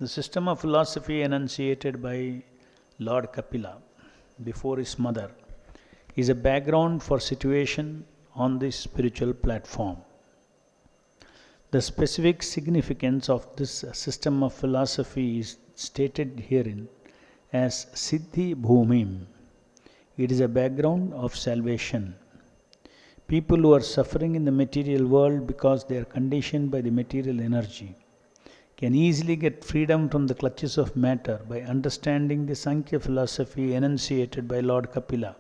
The system of philosophy enunciated by Lord Kapila before his mother is a background for situation on this spiritual platform. The specific significance of this system of philosophy is stated herein as Siddhi Bhumim. It is a background of salvation. People who are suffering in the material world because they are conditioned by the material energy can easily get freedom from the clutches of matter by understanding the Sankhya philosophy enunciated by Lord Kapila.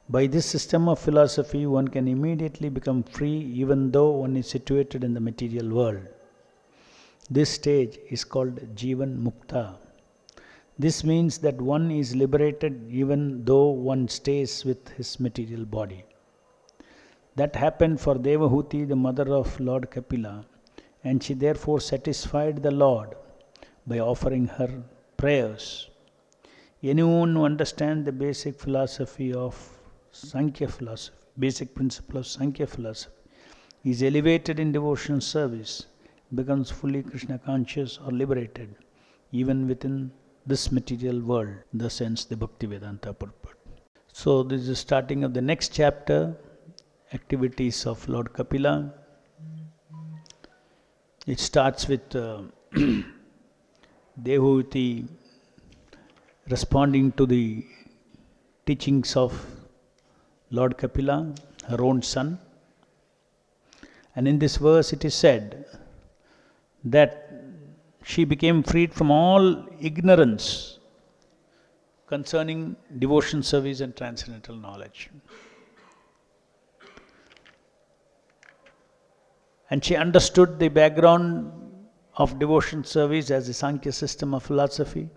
By this system of philosophy, one can immediately become free even though one is situated in the material world. This stage is called Jivan Mukta. This means that one is liberated even though one stays with his material body. That happened for Devahuti, the mother of Lord Kapila, and she therefore satisfied the Lord by offering her prayers. Anyone who understands the basic philosophy of Sankhya philosophy, basic principle of Sankhya philosophy, is elevated in devotional service, becomes fully Krishna conscious or liberated, even within this material world. Thus ends the Bhaktivedanta purport. So this is the starting of the next chapter, activities of Lord Kapila. It starts with Devahuti responding to the teachings of Lord Kapila, her own son. And in this verse it is said that she became freed from all ignorance concerning devotion service and transcendental knowledge. And she understood the background of devotion service as the Sankhya system of philosophy.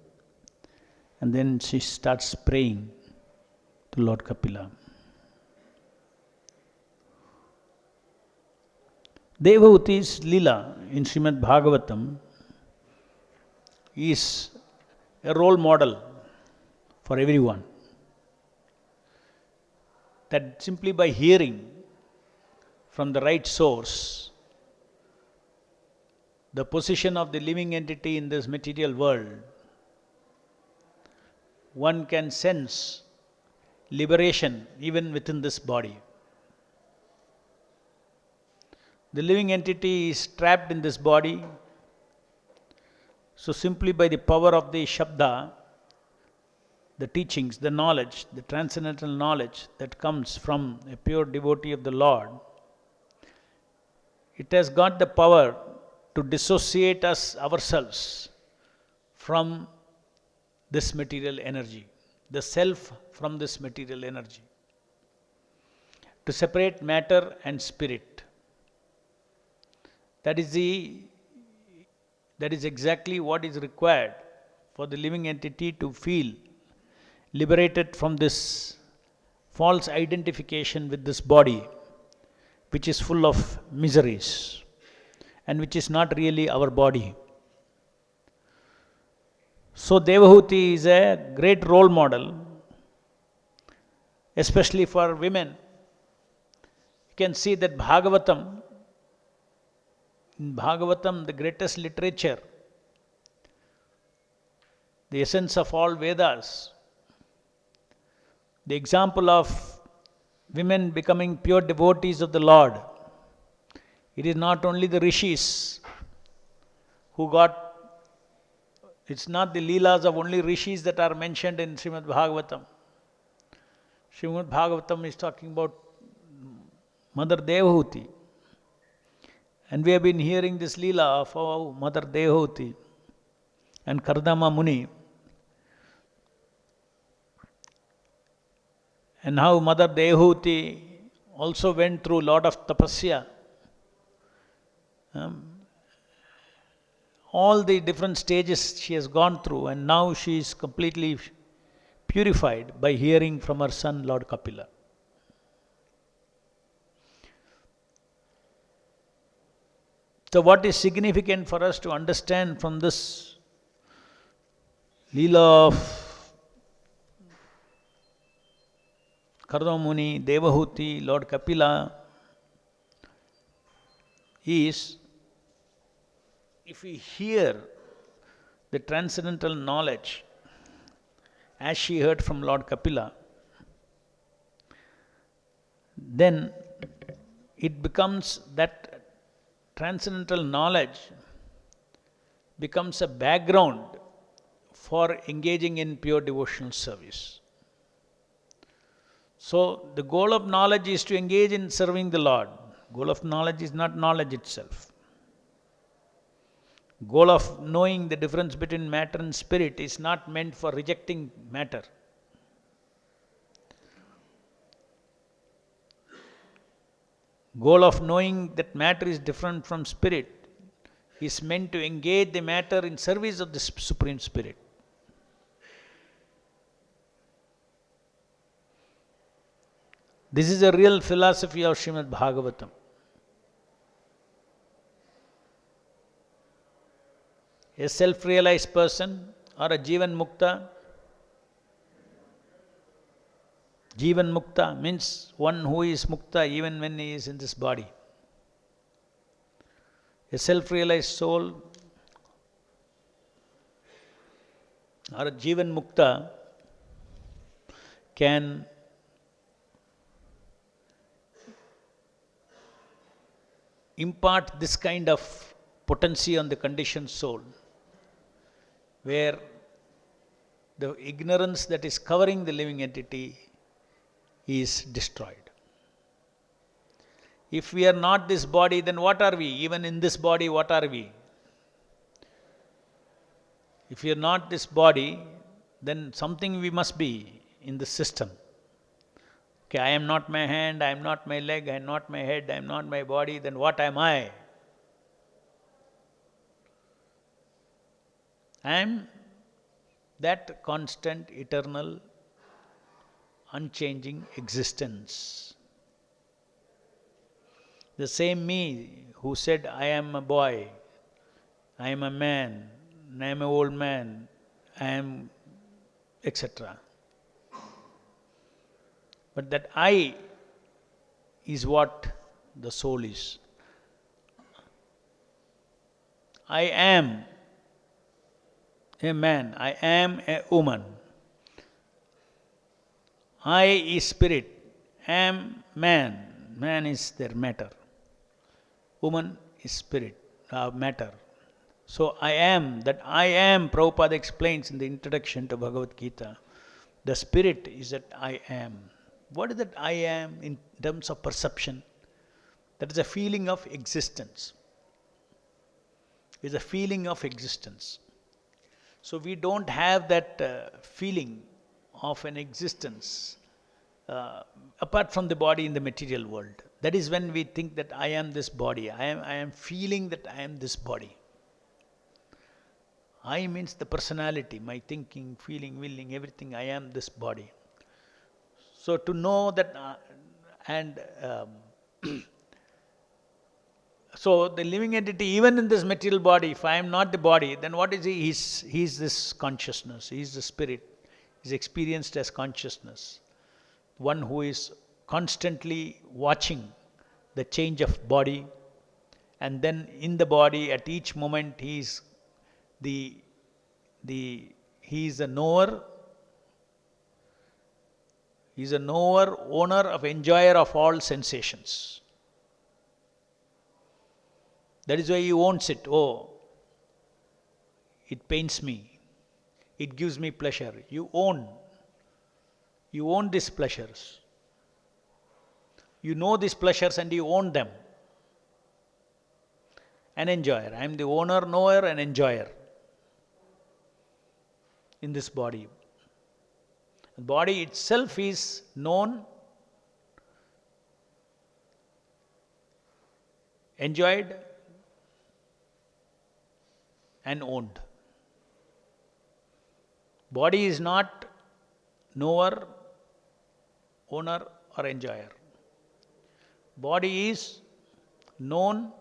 And then she starts praying to Lord Kapila. Devahuti's Leela in Srimad Bhagavatam is a role model for everyone. That simply by hearing from the right source the position of the living entity in this material world, one can sense liberation even within this body. The living entity is trapped in this body, so simply by the power of the Shabda, the teachings, the knowledge, the transcendental knowledge that comes from a pure devotee of the Lord, it has got the power to dissociate us ourselves from this material energy, the self from this material energy, to separate matter and spirit. That is exactly what is required for the living entity to feel liberated from this false identification with this body, which is full of miseries and which is not really our body. So Devahuti is a great role model, especially for women. You can see that in Bhagavatam, the greatest literature, the essence of all Vedas, the example of women becoming pure devotees of the Lord. It is not only the rishis who got, it's not the leelas of only rishis that are mentioned in Srimad Bhagavatam. Srimad Bhagavatam is talking about Mother Devahuti. And we have been hearing this leela of our Mother Devahuti and Kardama Muni, and how Mother Devahuti also went through a lot of tapasya. All the different stages she has gone through, and now she is completely purified by hearing from her son Lord Kapila. So what is significant for us to understand from this Leela of Kardama Muni, Devahuti, Lord Kapila is, if we hear the transcendental knowledge, as she heard from Lord Kapila, then it becomes that transcendental knowledge becomes a background for engaging in pure devotional service. So the goal of knowledge is to engage in serving the Lord. Goal of knowledge is not knowledge itself. Goal of knowing the difference between matter and spirit is not meant for rejecting matter. Goal of knowing that matter is different from spirit is meant to engage the matter in service of the Supreme Spirit. This is a real philosophy of Srimad Bhagavatam. A self-realized person or a Jivan Mukta. Jivan Mukta means one who is Mukta even when he is in this body. A self-realized soul or a Jivan Mukta can impart this kind of potency on the conditioned soul, where the ignorance that is covering the living entity is destroyed. If we are not this body, then what are we? Even in this body, what are we? If we are not this body, then something we must be in the system. Okay, I am not my hand, I am not my leg, I am not my head, I am not my body, then what am I? I am that constant, eternal, unchanging existence. The same me who said, I am a boy, I am a man, I am an old man, I am etc. But that I is what the soul is. I am a man, I am a woman. I is spirit, am man, man is their matter. Woman is spirit, matter. So I am, that I am, Prabhupada explains in the introduction to Bhagavad Gita, the spirit is that I am. What is that I am in terms of perception? That is a feeling of existence. It is a feeling of existence. So we don't have that feeling of an existence apart from the body in the material world. That is when we think that I am this body. I am feeling that I am this body. I means the personality, my thinking, feeling, willing, everything. I am this body. So to know that, so the living entity, even in this material body, if I am not the body, then what is he? He is this consciousness. He is the spirit. He is experienced as consciousness. One who is constantly watching the change of body, and then in the body at each moment he is he is a knower. He is a knower, owner of, enjoyer of all sensations. That is why he owns it. Oh, it pains me. It gives me pleasure. You own these pleasures. You know these pleasures and you own them. An enjoyer. I am the owner, knower, and enjoyer in this body. The body itself is known, enjoyed, and owned. Body is not knower, owner, or enjoyer. Body is known,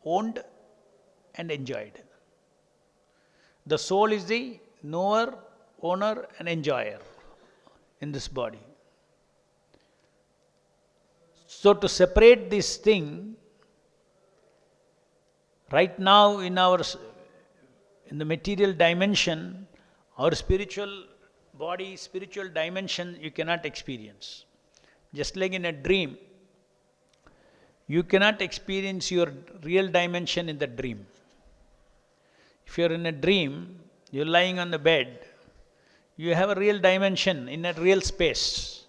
owned, and enjoyed. The soul is the knower, owner, and enjoyer in this body. So to separate this thing, right now in our in the material dimension, our spiritual body, spiritual dimension, you cannot experience. Just like in a dream, you cannot experience your real dimension in the dream. If you're in a dream, you're lying on the bed, you have a real dimension in a real space.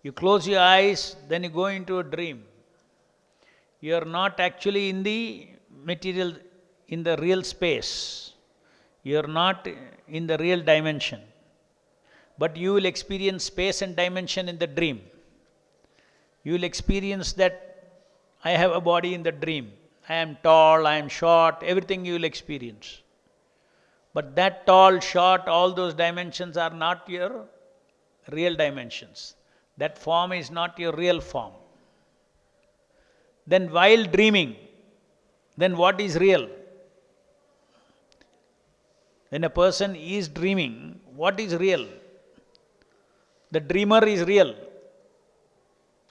You close your eyes, then you go into a dream. You are not actually in the material, in the real space. You are not in the real dimension. But you will experience space and dimension in the dream. You will experience that I have a body in the dream. I am tall, I am short, everything you will experience. But that tall, short, all those dimensions are not your real dimensions. That form is not your real form. Then while dreaming, then what is real? When a person is dreaming, what is real? The dreamer is real,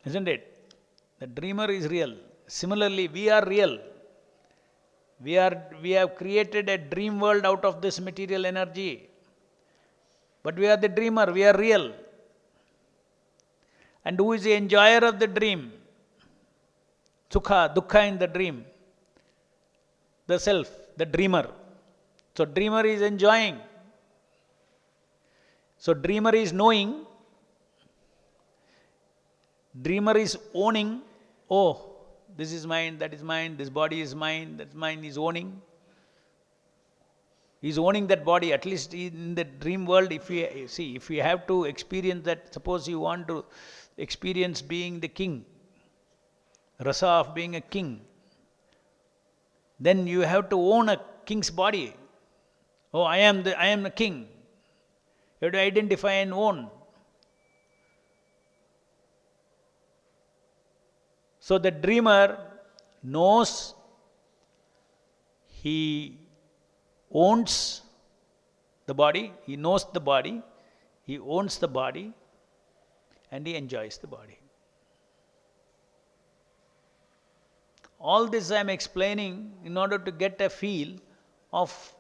isn't it? The dreamer is real. Similarly, we are real. We have created a dream world out of this material energy. But we are the dreamer, we are real. And who is the enjoyer of the dream? Sukha, dukkha in the dream. The self, the dreamer. So dreamer is enjoying. So dreamer is knowing. Dreamer is owning. Oh, this is mine, that is mine, this body is mine, that's mine, is owning. He is owning that body. At least in the dream world, if you have to experience that, suppose you want to experience being the king, rasa of being a king, then you have to own a king's body. Oh, I am the king. You have to identify and own. So the dreamer knows, he owns the body, he knows the body, he owns the body, and he enjoys the body. All this I am explaining in order to get a feel of,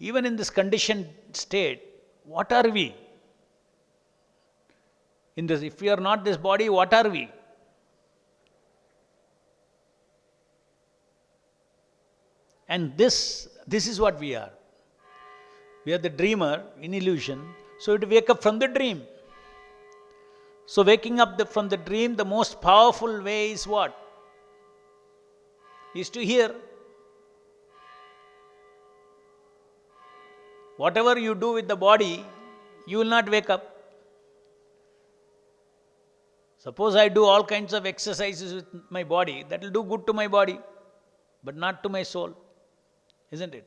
even in this conditioned state, what are we? In this, if we are not this body, what are we? And this is what we are. We are the dreamer in illusion. So you have to wake up from the dream. So waking up from the dream, the most powerful way is what? Is to hear. Whatever you do with the body, you will not wake up. Suppose I do all kinds of exercises with my body, that will do good to my body, but not to my soul. Isn't it?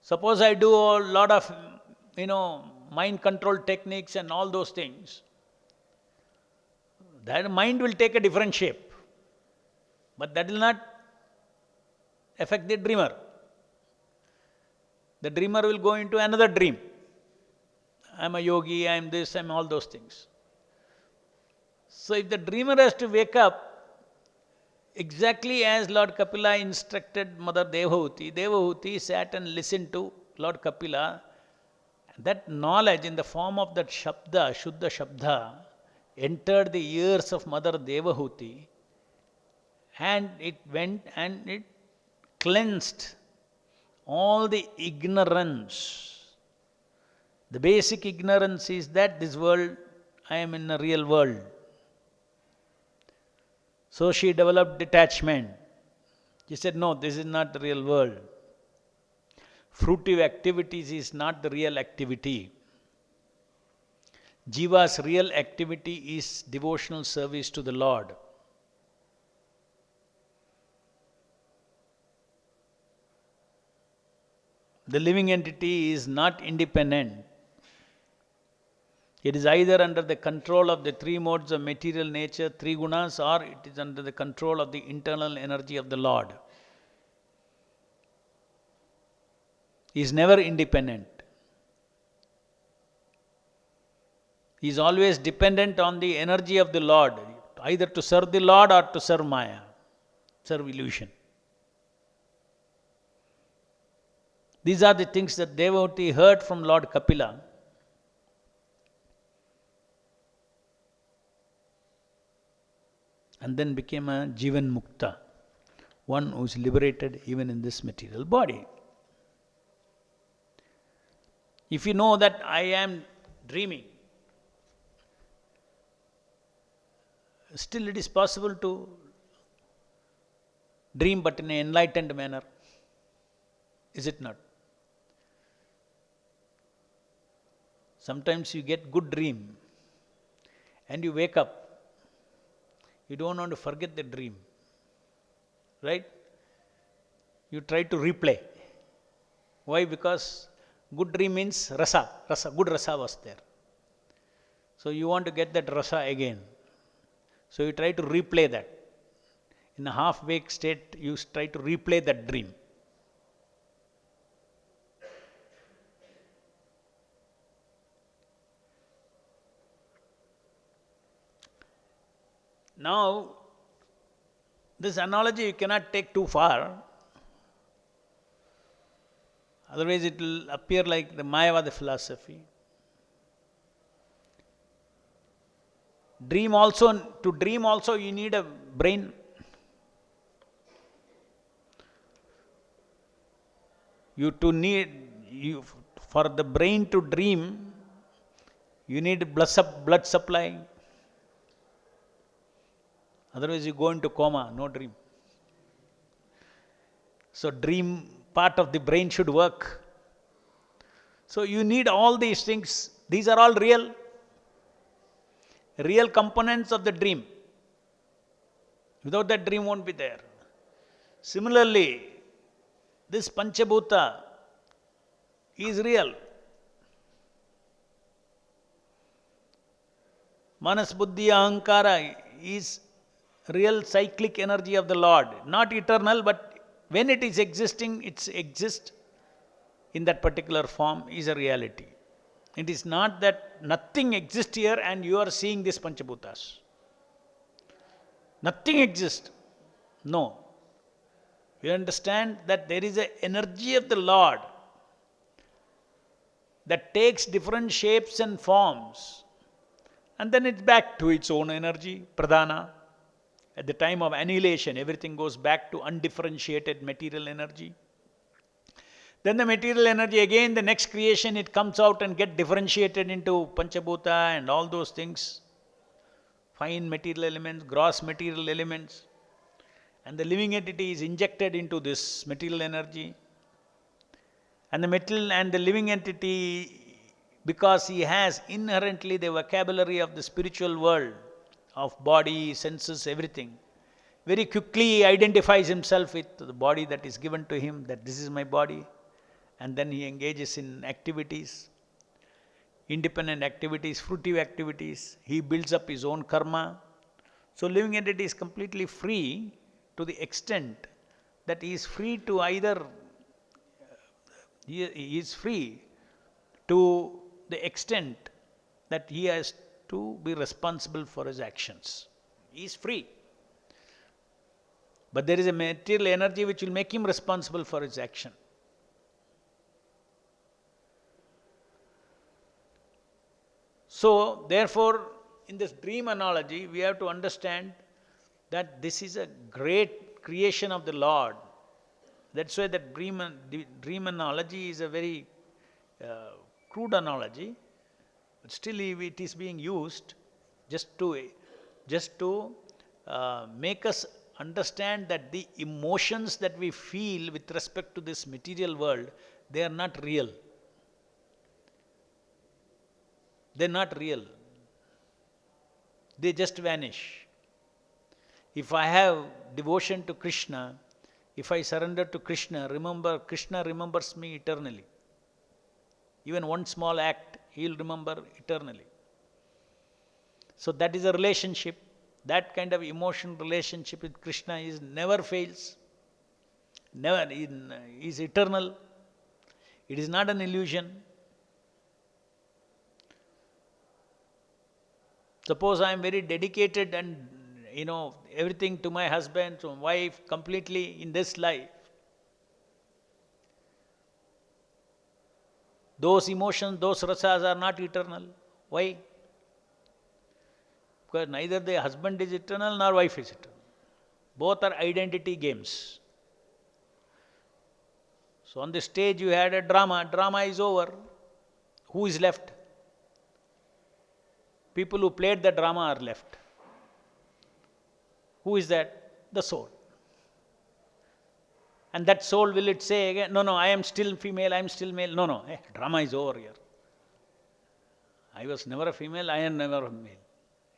Suppose I do a lot of, mind control techniques and all those things. That mind will take a different shape. But that will not affect the dreamer. The dreamer will go into another dream. I am a yogi, I am this, I am all those things. So if the dreamer has to wake up, exactly as Lord Kapila instructed Mother Devahuti sat and listened to Lord Kapila. That knowledge in the form of that Shabda, Shuddha Shabda, entered the ears of Mother Devahuti, and it went and it cleansed all the ignorance. The basic ignorance is that this world, I am in a real world. So she developed detachment. She said, no, this is not the real world. Fruitive activities is not the real activity. Jiva's real activity is devotional service to the Lord. The living entity is not independent. It is either under the control of the three modes of material nature, three gunas, or it is under the control of the internal energy of the Lord. He is never independent. He is always dependent on the energy of the Lord, either to serve the Lord or to serve Maya, serve illusion. These are the things that devotee heard from Lord Kapila. And then became a Jivan Mukta, one who is liberated even in this material body. If you know that I am dreaming, still it is possible to dream but in an enlightened manner. Is it not? Sometimes you get good dream and you wake up. You don't want to forget the dream. Right? You try to replay. Why? Because good dream means rasa. Good rasa was there. So you want to get that rasa again. So you try to replay that. In a half-wake state, you try to replay that dream. Now, this analogy you cannot take too far. Otherwise it will appear like the Mayavada philosophy. To dream also you need a brain. For the brain to dream, you need blood supply. Otherwise you go into coma, no dream. So dream part of the brain should work. So you need all these things. These are all real components of the dream. Without that, dream won't be there. Similarly, this Panchabhuta is real. Manas, Buddhi, Ahankara is real cyclic energy of the Lord. Not eternal, but when it is existing, it exists in that particular form is a reality. It is not that nothing exists here and you are seeing these Panchabhutas. Nothing exists. No. You understand that there is an energy of the Lord that takes different shapes and forms, and then it's back to its own energy, pradhana. At the time of annihilation, everything goes back to undifferentiated material energy. Then the material energy, again the next creation, it comes out and get differentiated into Panchabhuta and all those things. Fine material elements, gross material elements. And the living entity is injected into this material energy. And the living entity, because he has inherently the vocabulary of the spiritual world, of body, senses, everything, very quickly he identifies himself with the body that is given to him, that this is my body. And then he engages in activities, independent activities, fruitive activities. He builds up his own karma. So living entity is completely free to the extent that he is free to he is free to the extent that he has to be responsible for his actions. He is free. But there is a material energy which will make him responsible for his action. So, therefore, in this dream analogy, we have to understand that this is a great creation of the Lord. That's why that dream analogy is a very crude analogy, but still it is being used just to make us understand that the emotions that we feel with respect to this material world, they are not real. They are not real. They just vanish. If I have devotion to Krishna, if I surrender to Krishna remembers me eternally. Even one small act, he will remember eternally. So that is a relationship. That kind of emotional relationship with Krishna never fails. Never is eternal. It is not an illusion. Suppose I am very dedicated and everything to my husband, to my wife, completely in this life. Those emotions, those rasas are not eternal. Why? Because neither the husband is eternal nor wife is eternal. Both are identity games. So on the stage you had a drama is over. Who is left? People who played the drama are left. Who is that? The soul. And that soul, will it say again, no, I am still female, I am still male? No, drama is over here. I was never a female, I am never a male.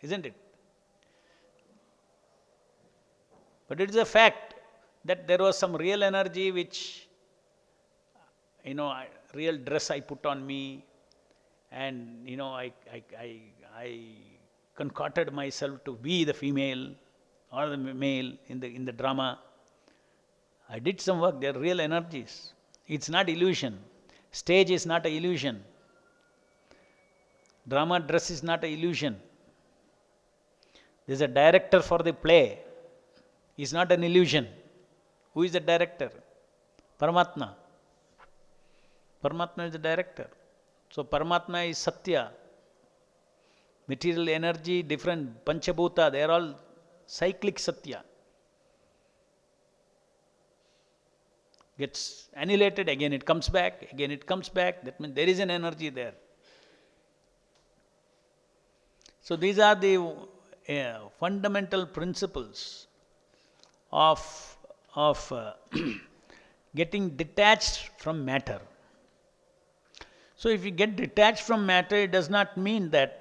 Isn't it? But it is a fact that there was some real energy which, real dress I put on me, and I concocted myself to be the female or the male in the drama. I did some work, they are real energies. It's not illusion. Stage is not an illusion. Drama dress is not an illusion. There is a director for the play. It's not an illusion. Who is the director? Paramatma. Paramatma is the director. So Paramatma is Satya. Material energy, different Panchabhuta, they are all cyclic Satya. Gets annihilated, again it comes back, again it comes back. That means there is an energy there. So these are the fundamental principles of getting detached from matter. So if you get detached from matter, it does not mean that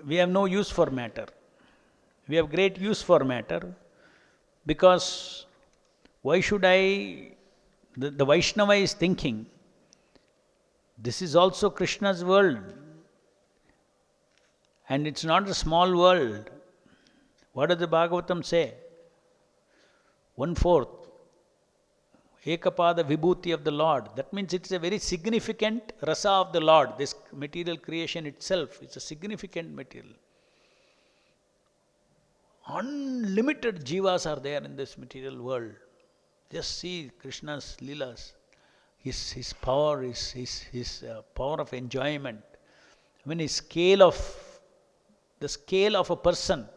we have no use for matter. We have great use for matter, because why should the Vaishnava is thinking, this is also Krishna's world, and it's not a small world. What does the Bhagavatam say? 1/4 Ekapada Vibhuti of the Lord. That means it's a very significant rasa of the Lord. This material creation itself is a significant material. Unlimited jivas are there in this material world. Just see Krishna's leelas, his power, his power of enjoyment. When the scale of a person,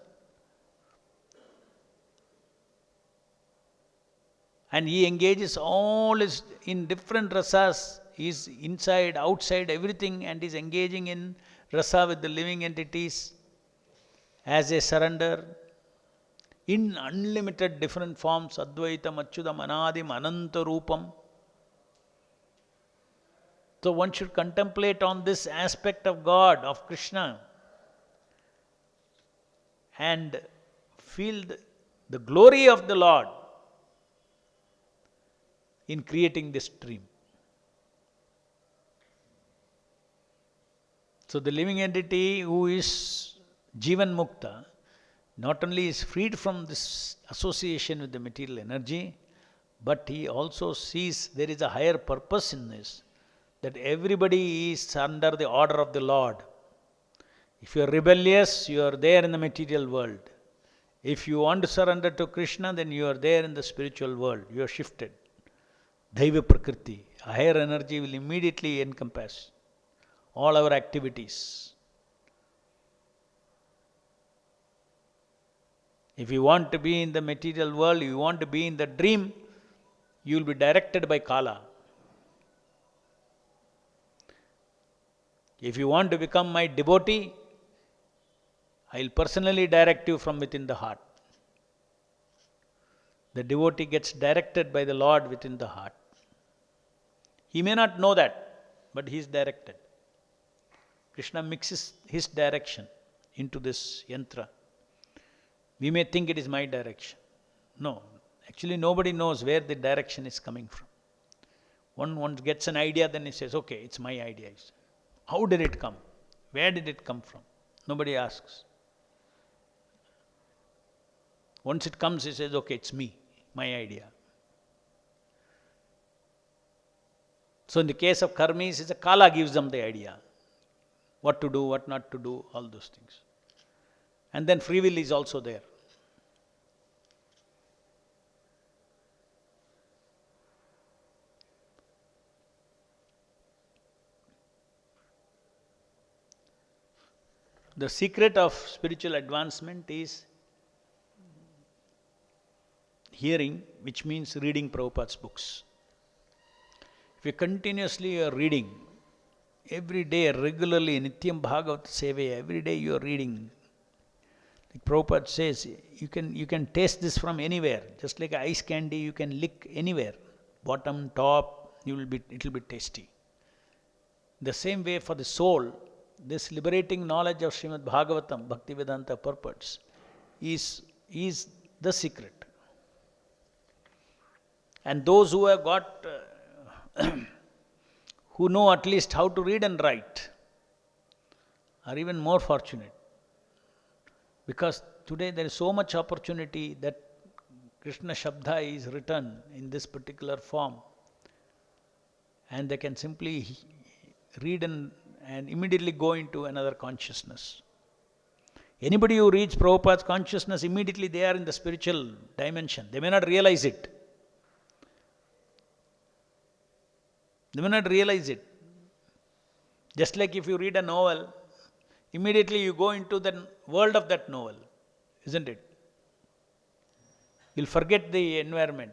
and he engages all in different rasas. He is inside, outside, everything, and is engaging in rasa with the living entities as a surrender in unlimited different forms. Advaitam, Achyutam, Anadim, Ananta Rupam. So one should contemplate on this aspect of God, of Krishna, and feel the glory of the Lord in creating this dream. So the living entity who is Jivan Mukta not only is freed from this association with the material energy, but he also sees there is a higher purpose in this, that everybody is under the order of the Lord. If you are rebellious, you are there in the material world. If you want to surrender to Krishna, then you are there in the spiritual world. You are shifted. Daiva Prakriti, a higher energy will immediately encompass all our activities. If you want to be in the material world, you want to be in the dream, you will be directed by Kala. If you want to become my devotee, I will personally direct you from within the heart. The devotee gets directed by the Lord within the heart. He may not know that, but he is directed. Krishna mixes his direction into this yantra. We may think it is my direction. No, actually nobody knows where the direction is coming from. One gets an idea, then he says, okay, it's my idea. How did it come? Where did it come from? Nobody asks. Once it comes, he says, okay, it's me, my idea. So in the case of karmis, it's a Kala gives them the idea. What to do, what not to do, all those things. And then free will is also there. The secret of spiritual advancement is hearing, which means reading Prabhupada's books. If you continuously are reading, every day, regularly, Nityam Bhagavat Sevaya, every day you are reading. Like Prabhupada says, you can taste this from anywhere. Just like ice candy, you can lick anywhere. Bottom, top, it will be tasty. The same way for the soul, this liberating knowledge of Srimad Bhagavatam, Bhaktivedanta purports, is the secret. And those who have got, who know at least how to read and write, are even more fortunate. Because today there is so much opportunity that Krishna Shabda is written in this particular form. And they can simply read and immediately go into another consciousness. Anybody who reads Prabhupada's consciousness, immediately they are in the spiritual dimension. They may not realize it. They may not realize it. Just like if you read a novel, immediately you go into the world of that novel, isn't it? You'll forget the environment.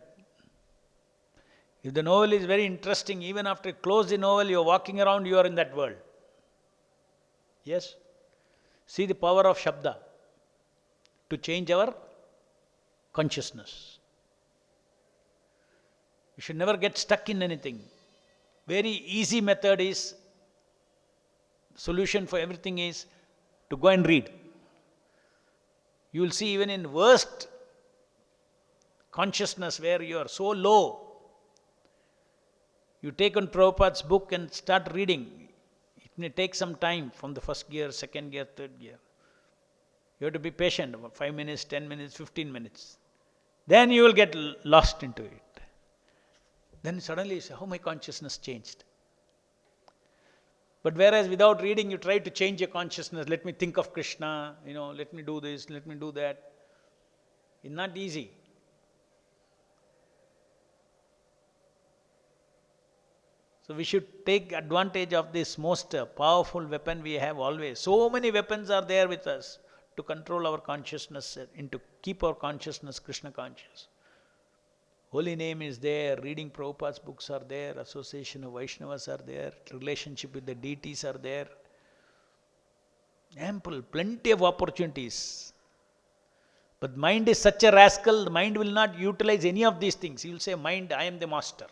If the novel is very interesting, even after you close the novel, you're walking around, you are in that world. Yes? See the power of Shabda to change our consciousness. You should never get stuck in anything. Very easy method is, solution for everything is to go and read. You will see even in worst consciousness where you are so low, you take on Prabhupada's book and start reading. It may take some time from the first gear, second gear, third gear. You have to be patient, about 5 minutes, 10 minutes, 15 minutes. Then you will get lost into it. Then suddenly you say, how my consciousness changed. But whereas without reading, you try to change your consciousness. Let me think of Krishna, let me do this, let me do that. It's not easy. So we should take advantage of this most powerful weapon we have always. So many weapons are there with us to control our consciousness and to keep our consciousness Krishna conscious. Holy name is there, reading Prabhupada's books are there, association of Vaishnavas are there, relationship with the deities are there. Ample, plenty of opportunities. But mind is such a rascal, the mind will not utilize any of these things. He will say, mind, I am the master.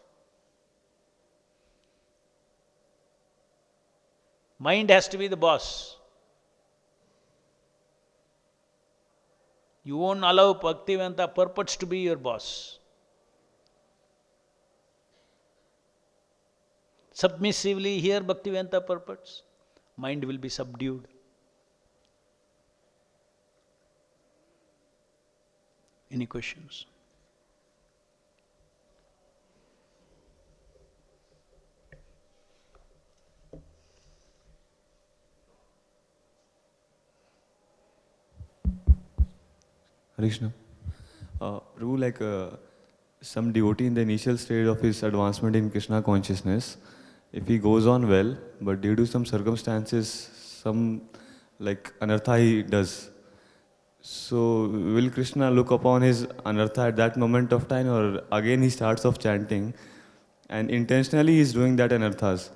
Mind has to be the boss. You won't allow Bhaktivedanta purports to be your boss. Submissively hear Bhaktivedanta purports, mind will be subdued. Any questions? Krishna, Prabhu, some devotee in the initial stage of his advancement in Krishna consciousness, if he goes on well, but due to some circumstances, some anartha he does. So will Krishna look upon his anartha at that moment of time, or again he starts off chanting and intentionally he is doing that anarthas?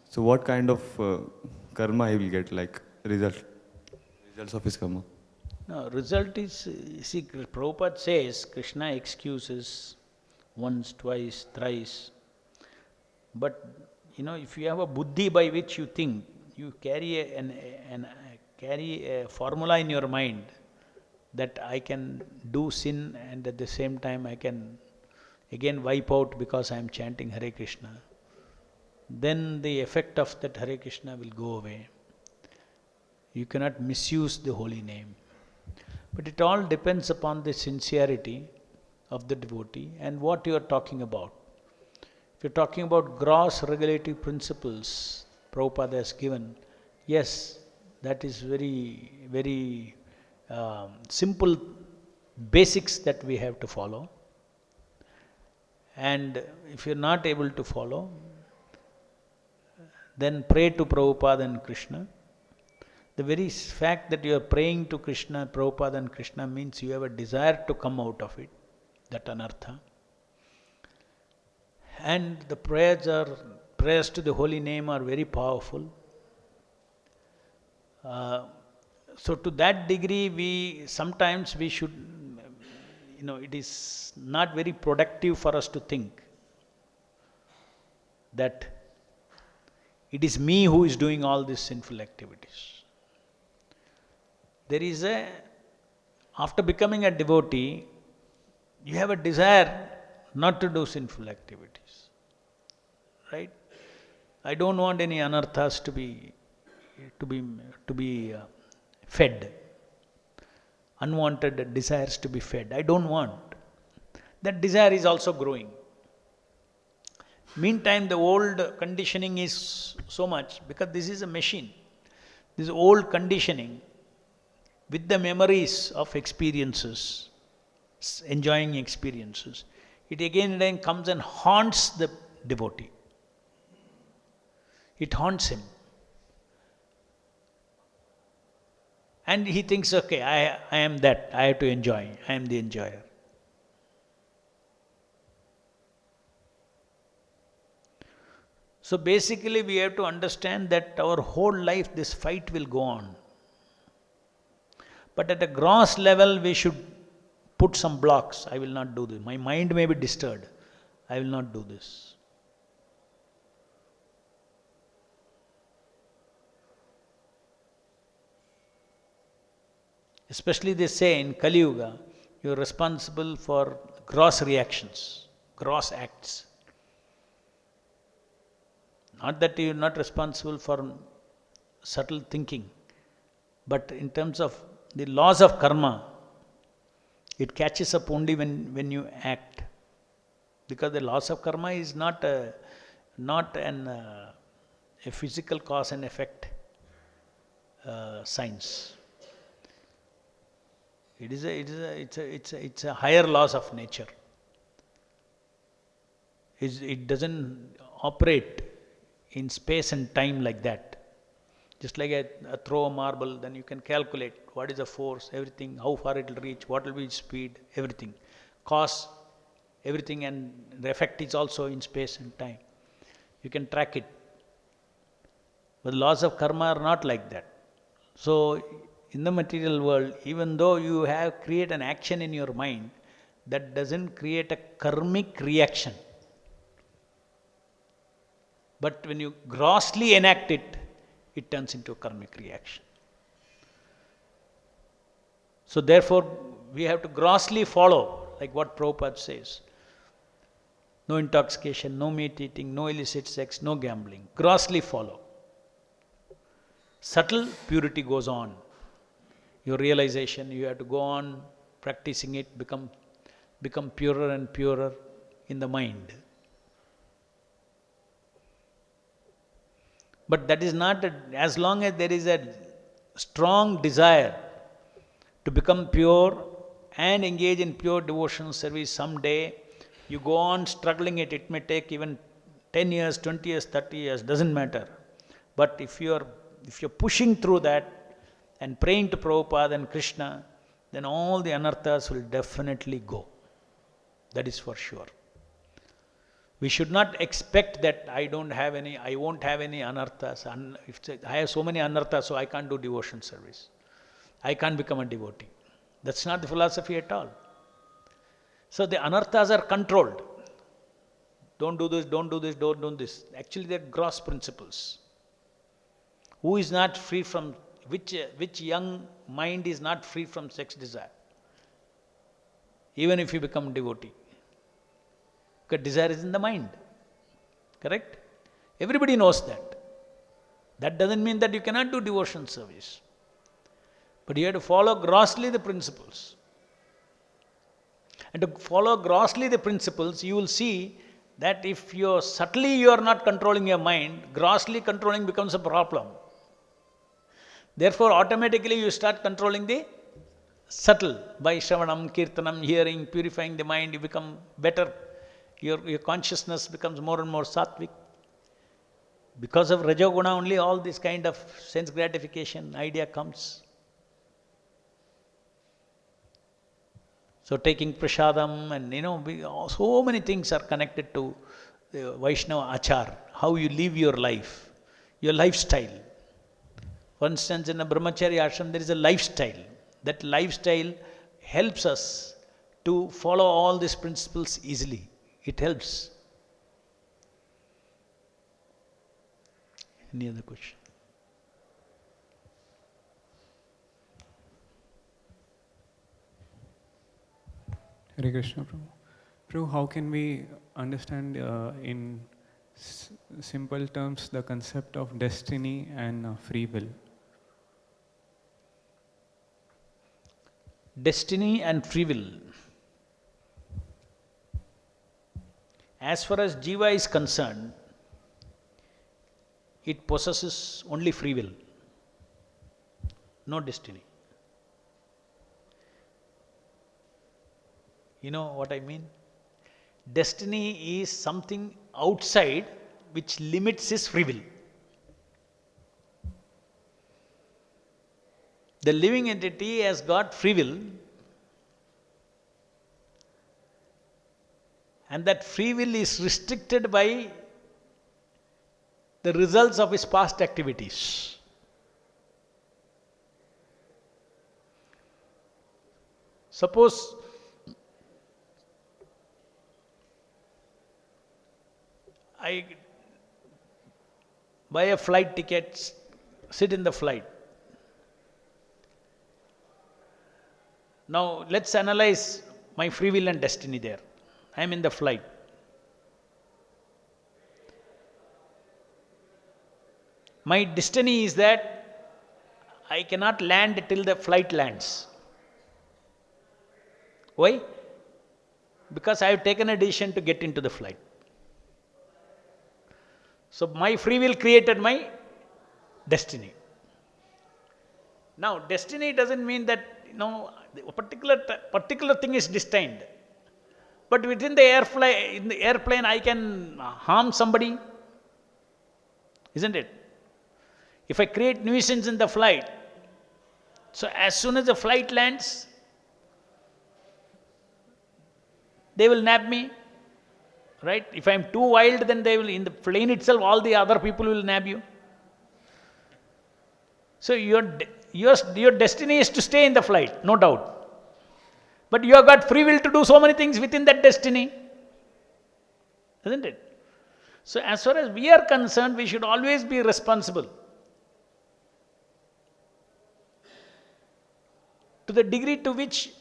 So what kind of karma he will get, results of his karma? No, result is, see, Prabhupada says Krishna excuses once, twice, thrice. But, if you have a buddhi by which you think, you carry a formula in your mind that I can do sin and at the same time I can again wipe out because I am chanting Hare Krishna. Then the effect of that Hare Krishna will go away. You cannot misuse the holy name. But it all depends upon the sincerity of the devotee and what you are talking about. If you are talking about gross regulative principles Prabhupada has given, yes, that is very, very simple basics that we have to follow. And if you are not able to follow, then pray to Prabhupada and Krishna The very fact that you are praying to Krishna, Prabhupada and Krishna means you have a desire to come out of it, that anartha. And the prayers to the holy name are very powerful. So to that degree, sometimes we should, it is not very productive for us to think that it is me who is doing all these sinful activities. There is after becoming a devotee, you have a desire not to do sinful activities, right? I don't want any anarthas to be fed, unwanted desires to be fed. I don't want. That desire is also growing. Meantime, the old conditioning is so much, because this is a machine. This old conditioning with the memories of experiences, enjoying experiences, it again and again comes and haunts the devotee. It haunts him. And he thinks, okay, I am that, I have to enjoy, I am the enjoyer. So basically we have to understand that our whole life this fight will go on. But at a gross level we should put some blocks. I will not do this. My mind may be disturbed. I will not do this. Especially they say in Kali Yuga, you are responsible for gross reactions, gross acts. Not that you are not responsible for subtle thinking, but in terms of the laws of karma, it catches up only when you act. Because the laws of karma is not a physical cause and effect science. It's a higher laws of nature. It doesn't operate in space and time like that. Just like a throw a marble, then you can calculate what is the force, everything, how far it will reach, what will be its speed, everything. Cause, everything, and the effect is also in space and time. You can track it. But the laws of karma are not like that. So, in the material world, even though you have created an action in your mind, that doesn't create a karmic reaction. But when you grossly enact it, it turns into a karmic reaction. So therefore, we have to grossly follow, like what Prabhupada says. No intoxication, no meat eating, no illicit sex, no gambling. Grossly follow. Subtle purity goes on. Your realization, you have to go on practicing it, become purer and purer in the mind. But that is not, as long as there is a strong desire to become pure and engage in pure devotional service someday, you go on struggling it. It may take even 10 years, 20 years, 30 years, doesn't matter. But if you're pushing through that and praying to Prabhupada and Krishna, then all the anarthas will definitely go. That is for sure. We should not expect that I won't have any anarthas. I have so many anarthas, so I can't do devotion service. I can't become a devotee. That's not the philosophy at all. So the anarthas are controlled. Don't do this, don't do this, don't do this. Actually, they're gross principles. Who is not free from, which young mind is not free from sex desire? Even if you become devotee. Because desire is in the mind. Correct? Everybody knows that. That doesn't mean that you cannot do devotion service. But you have to follow grossly the principles. And to follow grossly the principles, you will see that if you are not controlling your mind, grossly controlling becomes a problem. Therefore, automatically you start controlling the subtle. By Shravanam, Kirtanam, hearing, purifying the mind, you become better. Your consciousness becomes more and more sattvic. Because of Rajoguna only all this kind of sense gratification idea comes. So taking prasadam and so many things are connected to Vaishnava achar, how you live your life, your lifestyle. For instance, in a brahmacharya ashram, there is a lifestyle. That lifestyle helps us to follow all these principles easily. It helps. Any other question? Hare Krishna, Prabhu. Prabhu, how can we understand in simple terms the concept of destiny and free will? Destiny and free will. As far as Jiva is concerned, it possesses only free will, no destiny. You know what I mean? Destiny is something outside which limits his free will. The living entity has got free will, and that free will is restricted by the results of his past activities. Suppose I buy a flight ticket, sit in the flight. Now let's analyze my free will and destiny there. I am in the flight. My destiny is that I cannot land till the flight lands. Why? Because I have taken a decision to get into the flight. So my free will created my destiny. Now destiny doesn't mean that a particular thing is destined. But within the airplane I can harm somebody. Isn't it? If I create nuisance in the flight, so as soon as the flight lands, they will nab me. Right? If I am too wild, then they will, in the plane itself, all the other people will nab you. So your destiny is to stay in the flight, no doubt. But you have got free will to do so many things within that destiny. Isn't it? So as far as we are concerned, we should always be responsible. To the degree to which,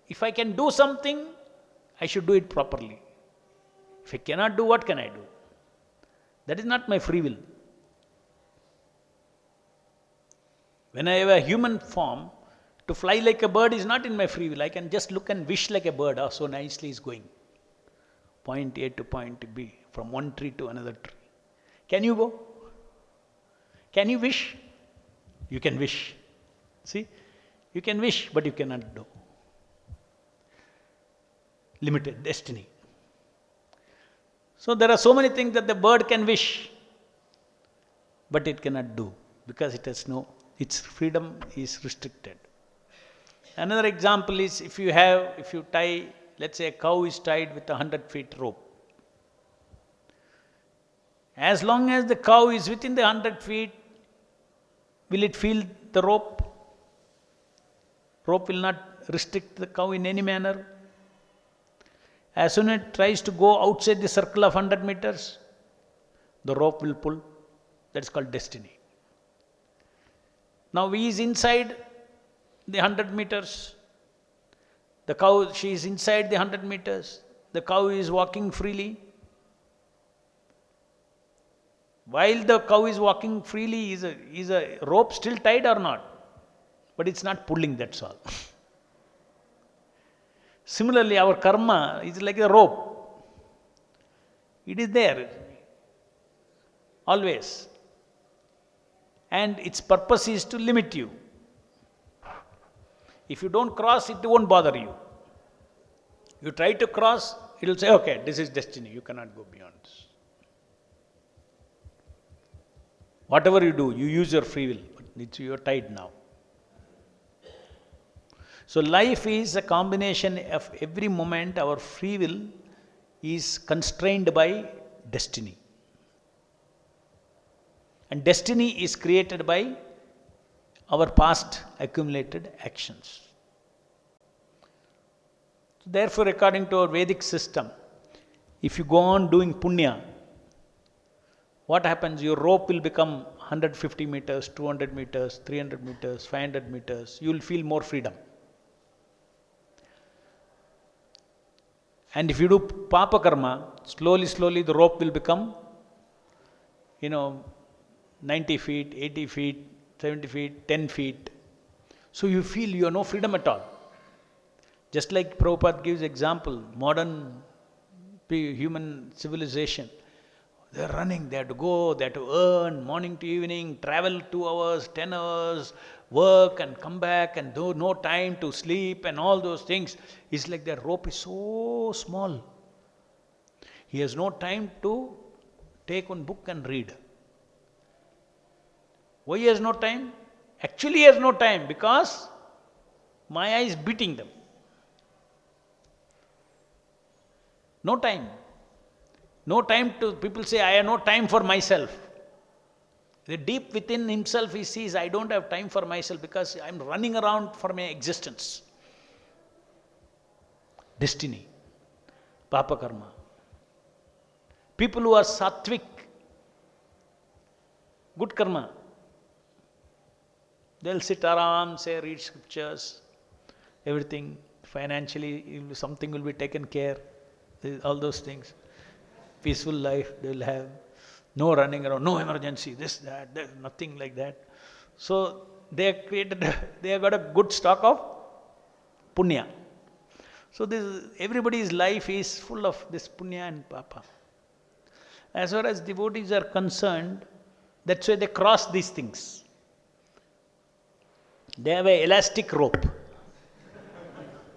if I can do something, I should do it properly. If I cannot do, what can I do? That is not my free will. When I have a human form, to fly like a bird is not in my free will. I can just look and wish like a bird. Oh, so nicely is going. Point A to point B, from one tree to another tree. Can you go? Can you wish? You can wish. See? You can wish, but you cannot do. Limited destiny. So there are so many things that the bird can wish, but it cannot do because it has its freedom is restricted. Another example is if you tie, let's say a cow is tied with 100 feet rope. As long as the cow is within the 100 feet, will it feel the rope? Rope will not restrict the cow in any manner. As soon as it tries to go outside the circle of 100 meters, the rope will pull. That's called destiny. Now he is inside the 100 meters. The cow, she is inside the 100 meters. The cow is walking freely. While the cow is walking freely, is a rope still tied or not? But it's not pulling, that's all. Similarly, our karma is like a rope. It is there, always. And its purpose is to limit you. If you don't cross, it won't bother you. You try to cross, it will say, okay, this is destiny, you cannot go beyond this. Whatever you do, you use your free will, but you're tied now. So life is a combination of every moment our free will is constrained by destiny. And destiny is created by our past accumulated actions. Therefore, according to our Vedic system, if you go on doing punya, what happens? Your rope will become 150 meters, 200 meters, 300 meters, 500 meters. You will feel more freedom. And if you do papa karma, slowly the rope will become, 90 feet, 80 feet, 70 feet, 10 feet. So you feel you have no freedom at all. Just like Prabhupada gives example, modern human civilization, they are running, they have to go, they have to earn, morning to evening, travel 2 hours, 10 hours, work and come back and no time to sleep and all those things. It's like their rope is so small. He has no time to take one book and read. Why he has no time? Actually he has no time because Maya is beating them. No time. No time to, people say, I have no time for myself. The deep within himself he sees, I don't have time for myself because I'm running around for my existence. Destiny. Papa karma. People who are sattvic, good karma, they'll sit around, say, read scriptures, everything, financially something will be taken care, all those things. Peaceful life they will have, no running around, no emergency, this, that, nothing like that. So they have got a good stock of punya. So everybody's life is full of this punya and papa. As far as devotees are concerned, that's why they cross these things. They have an elastic rope.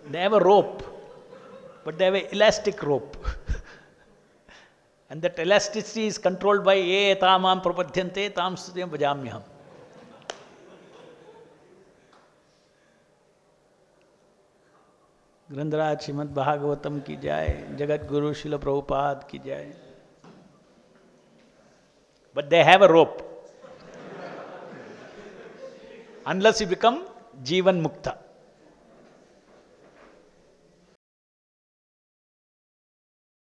They have a rope, but they have an elastic rope. And that elasticity is controlled by ye tamam prapadyante tam stutyam bhajamyaham. Grandraj Srimad Bhagavatam ki jai, Jagat Guru Srila Prabhupada ki jai. But they have a rope. Unless you become Jivan Mukta.